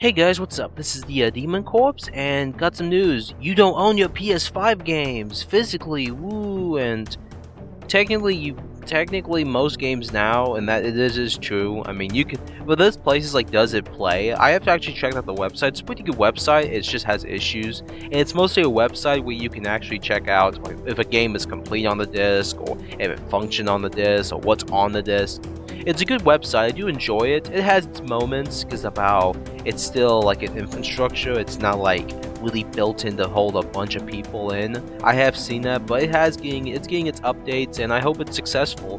Hey guys, what's up? This is the Demon Corpse, and got some news. You don't own your PS5 games physically, woo! And technically most games now, and that this is true. I mean, you can, but there's places like Does It Play. I have to actually check out the website. It's a pretty good website. It just has issues, and it's mostly a website where you can actually check out like, if a game is complete on the disc, or if it functions on the disc, or what's on the disc. It's a good website. I do enjoy it. It has its moments because it's still like an infrastructure. It's not like really built in to hold a bunch of people in. I have seen that, but it's getting its updates, and I hope it's successful.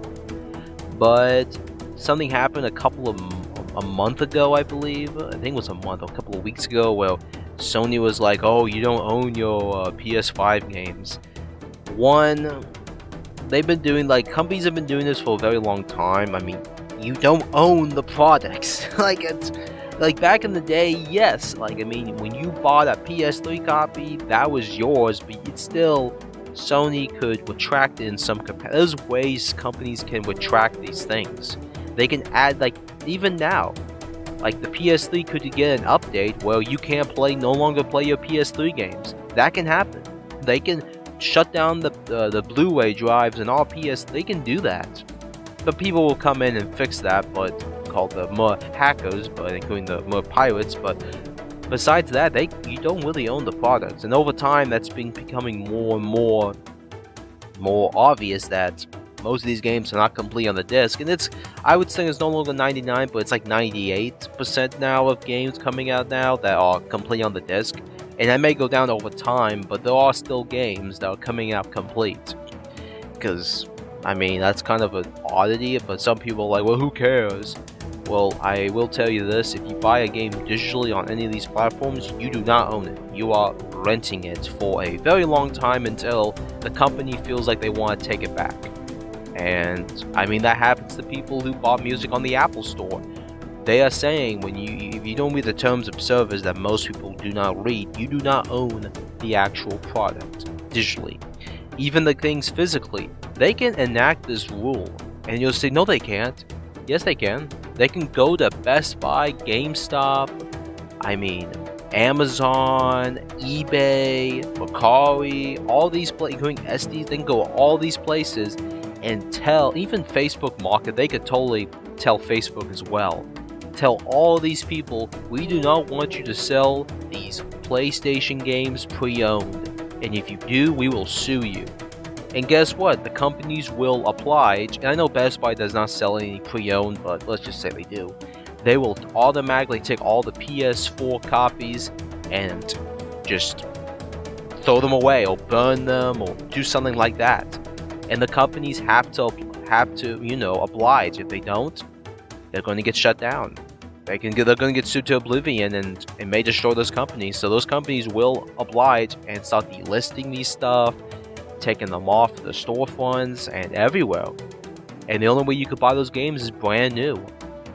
But something happened a month ago, I believe. I think it was a month, a couple of weeks ago, where Sony was like, "Oh, you don't own your PS5 games." One, they've been doing companies have been doing this for a very long time. I mean, you don't own the products. Like back in the day, yes. Like I mean, when you bought a PS3 copy, that was yours, but it's still Sony could retract it in some capacity. There's ways companies can retract these things. They can add even now, like the PS3 could get an update where you can't no longer play your PS3 games. That can happen. They can shut down the Blu-ray drives and all PS. They can do that, but people will come in and fix that. But called the more hackers, but including the more pirates. But besides that, you don't really own the products, and over time, that's been becoming more and more obvious that most of these games are not complete on the disc. And I would say it's no longer 99, but it's like 98% now of games coming out now that are complete on the disc. And that may go down over time, but there are still games that are coming out complete. Because, I mean, that's kind of an oddity, but some people are like, well, who cares? Well, I will tell you this, if you buy a game digitally on any of these platforms, you do not own it. You are renting it for a very long time until the company feels like they want to take it back. And, I mean, that happens to people who bought music on the Apple Store. They are saying if you don't read the terms of service that most people do not read, you do not own the actual product digitally. Even the things physically, they can enact this rule, and you'll say, no, they can't. Yes, they can. They can go to Best Buy, GameStop, I mean, Amazon, eBay, Mercari, all these places, including SD, they can go all these places and even Facebook Market, they could totally tell Facebook as well. Tell all these people, we do not want you to sell these PlayStation games pre-owned, and if you do, we will sue you. And guess what? The companies will oblige, and I know Best Buy does not sell any pre-owned, but let's just say they do. They will automatically take all the PS4 copies and just throw them away, or burn them, or do something like that. And the companies have to oblige. If they don't, they're going to get shut down. They're going to get sued to oblivion, and it may destroy those companies. So those companies will oblige and start delisting these stuff, taking them off the storefronts and everywhere. And the only way you could buy those games is brand new.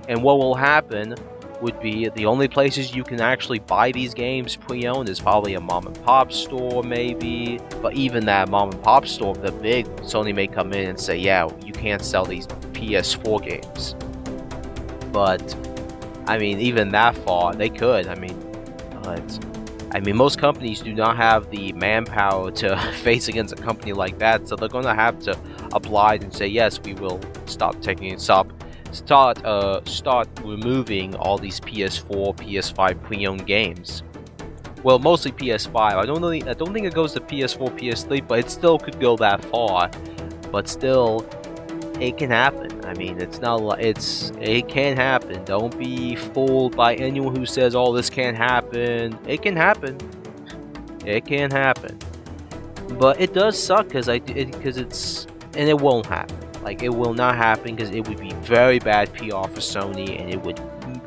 And what will happen would be the only places you can actually buy these games pre-owned is probably a mom and pop store, maybe. But even that mom and pop store, the big Sony may come in and say, yeah, you can't sell these PS4 games. But I mean, even that far, they could. I mean, most companies do not have the manpower to face against a company like that, so they're going to have to oblige and say, yes, we will start removing all these PS4, PS5 pre-owned games. Well, mostly PS5. I don't think it goes to PS4, PS3, but it still could go that far. But still, it can happen. I mean, it can happen. Don't be fooled by anyone who says, "Oh, this can't happen." It can happen. It can happen. But it does suck because it won't happen. Like, it will not happen because it would be very bad PR for Sony, and it would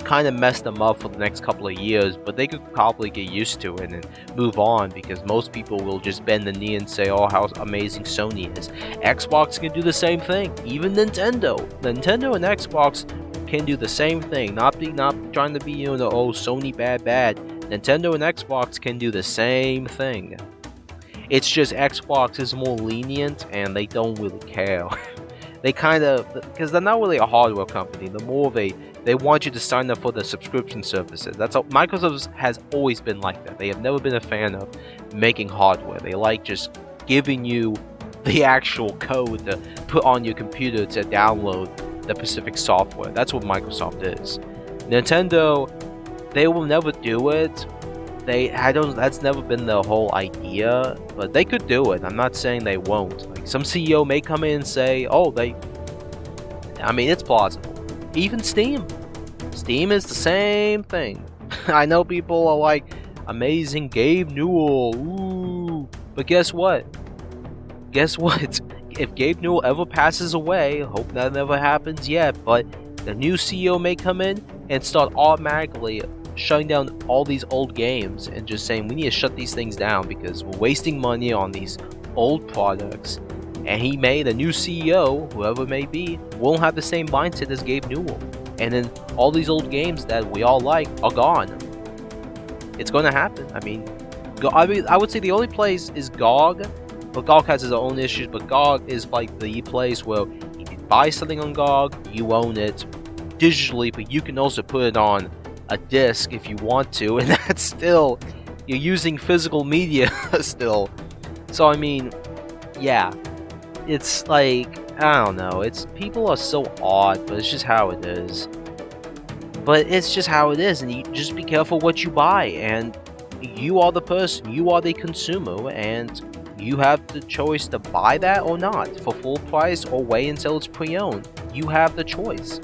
kind of mess them up for the next couple of years. But they could probably get used to it and move on, because most people will just bend the knee and say, oh, how amazing Sony is. Xbox can do the same thing. Even Nintendo and Xbox can do the same thing. Not trying to be, Sony bad. Nintendo and Xbox can do the same thing. It's just Xbox is more lenient and they don't really care. they kind of, because they're not really a hardware company. The more they want you to sign up for the subscription services. That's how Microsoft has always been like that. They have never been a fan of making hardware. They like just giving you the actual code to put on your computer to download the specific software. That's what Microsoft is. Nintendo, they will never do it. That's never been the whole idea, but they could do it. I'm not saying they won't. Like, some CEO may come in and say, oh, I mean, it's plausible. Even Steam is the same thing. I know people are like, amazing Gabe Newell, ooh, but guess what? If Gabe Newell ever passes away, hope that never happens yet, but the new CEO may come in and start automatically shutting down all these old games and just saying we need to shut these things down because we're wasting money on these old products. And the new CEO, whoever it may be, won't have the same mindset as Gabe Newell. And then all these old games that we all like are gone. It's going to happen. I mean, I would say the only place is GOG. But GOG has its own issues, but GOG is like the place where you can buy something on GOG, you own it digitally, but you can also put it on a disc if you want to, and that's still, you're using physical media still. So I mean, yeah, it's like, I don't know, people are so odd, but it's just how it is. But it's just how it is, and you just be careful what you buy, and you are the person, you are the consumer, and you have the choice to buy that or not, for full price or wait until it's pre-owned. You have the choice.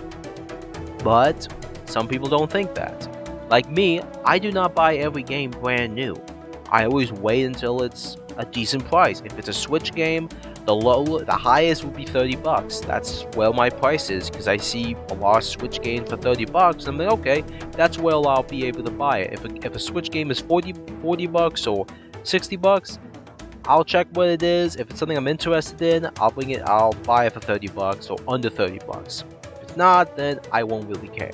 But some people don't think that. Like me, I do not buy every game brand new. I always wait until it's a decent price. If it's a Switch game, the highest would be $30. That's where my price is, because I see a lot of Switch games for $30. I'm like, okay, that's where I'll be able to buy it. If a Switch game is $40 or $60, I'll check what it is. If it's something I'm interested in, I'll buy it for $30 or under $30. If it's not, then I won't really care.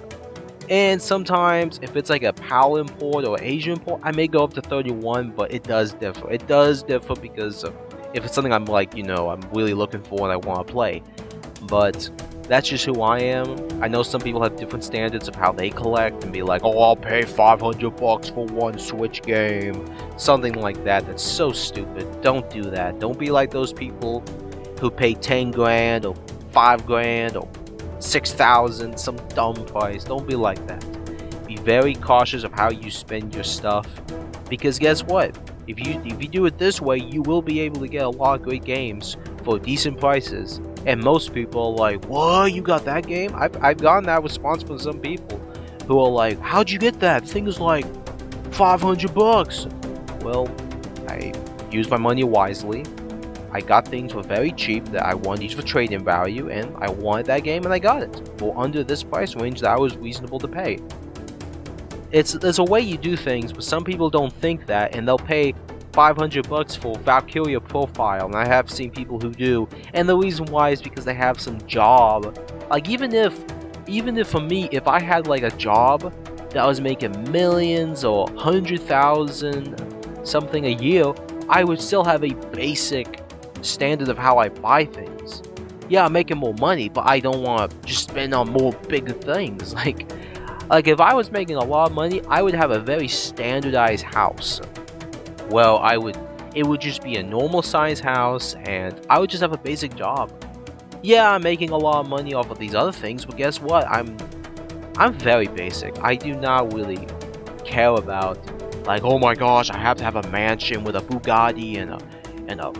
And sometimes, if it's like a PAL import or Asian import, I may go up to 31, but it does differ. It does differ because if it's something I'm like, I'm really looking for and I want to play. But that's just who I am. I know some people have different standards of how they collect and be like, oh, I'll pay $500 for one Switch game. Something like that. That's so stupid. Don't do that. Don't be like those people who pay 10 grand or 5 grand or 6,000, some dumb price. Don't be like that. Be very cautious of how you spend your stuff, because guess what? If you do it this way, you will be able to get a lot of great games for decent prices. And most people are like, what, you got that game? I've gotten that response from some people who are like, how'd you get that? Thing is like $500. Well, I used my money wisely. I got things for very cheap that I wanted for trade-in value, and I wanted that game and I got it for under this price range that I was reasonable to pay. There's a way you do things, but some people don't think that, and they'll pay $500 for Valkyria Profile, and I have seen people who do, and the reason why is because they have some job. Like, even if for me, if I had like a job that was making millions or 100,000 something a year, I would still have a basic standard of how I buy things. Yeah, I'm making more money, but I don't want to just spend on more bigger things. Like if I was making a lot of money, I would have a very standardized house. Well, it would just be a normal size house, and I would just have a basic job. Yeah, I'm making a lot of money off of these other things, but guess what? I'm very basic. I do not really care about, like, oh my gosh, I have to have a mansion with a Bugatti and a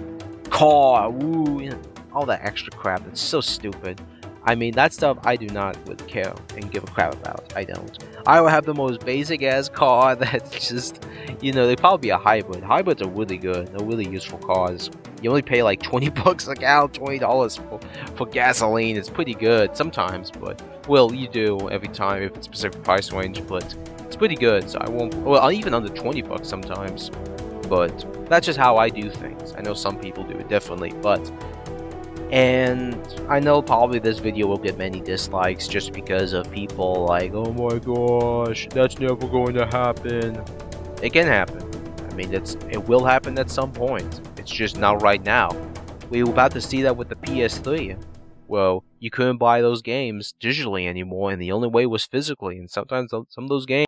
car, woo, all that extra crap. That's so stupid. I mean, that stuff I do not really care and give a crap about. I don't. I will have the most basic ass car that's just, they probably be a hybrid. Hybrids are really good. They're really useful cars. You only pay like $20 a gallon, $20 for gasoline. It's pretty good sometimes, but, well, you do every time if it's a specific price range, but it's pretty good. So I won't, well, even under $20 sometimes. But that's just how I do things. I know some people do it differently, and I know probably this video will get many dislikes just because of people like, oh my gosh, that's never going to happen. It can happen. I mean, it will happen at some point. It's just not right now. We were about to see that with the PS3. well, you couldn't buy those games digitally anymore, and the only way was physically. And sometimes some of those games